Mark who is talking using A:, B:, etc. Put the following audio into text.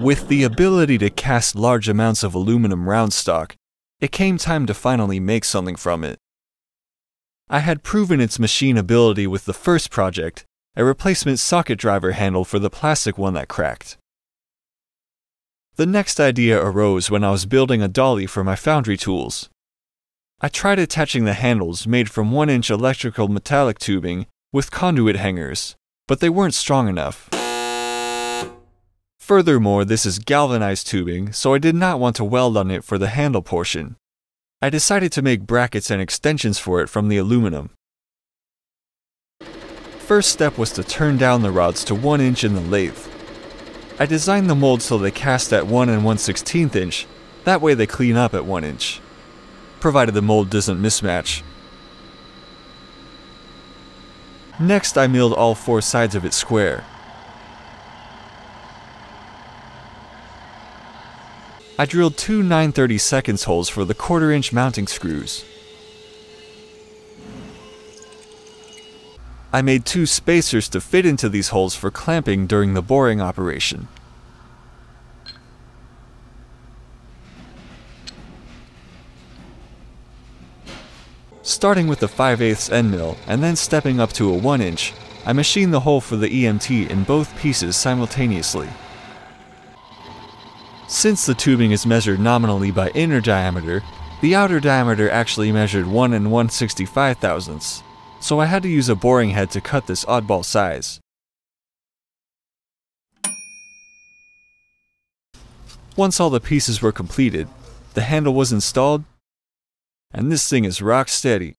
A: With the ability to cast large amounts of aluminum round stock, it came time to finally make something from it. I had proven its machine ability with the first project, a replacement socket driver handle for the plastic one that cracked. The next idea arose when I was building a dolly for my Foundry tools. I tried attaching the handles made from 1-inch electrical metallic tubing with conduit hangers, but they weren't strong enough. Furthermore, this is galvanized tubing, so I did not want to weld on it for the handle portion. I decided to make brackets and extensions for it from the aluminum. First step was to turn down the rods to 1 inch in the lathe. I designed the molds so they cast at 1 1/16 inch, that way they clean up at 1 inch, provided the mold doesn't mismatch. Next, I milled all 4 sides of it square. I drilled 2 9/32 holes for the 1/4 inch mounting screws. I made 2 spacers to fit into these holes for clamping during the boring operation. Starting with the 5/8 end mill and then stepping up to a 1 inch, I machined the hole for the EMT in both pieces simultaneously. Since the tubing is measured nominally by inner diameter, the outer diameter actually measured 1 1/65, so I had to use a boring head to cut this oddball size. Once all the pieces were completed, the handle was installed, and this thing is rock steady.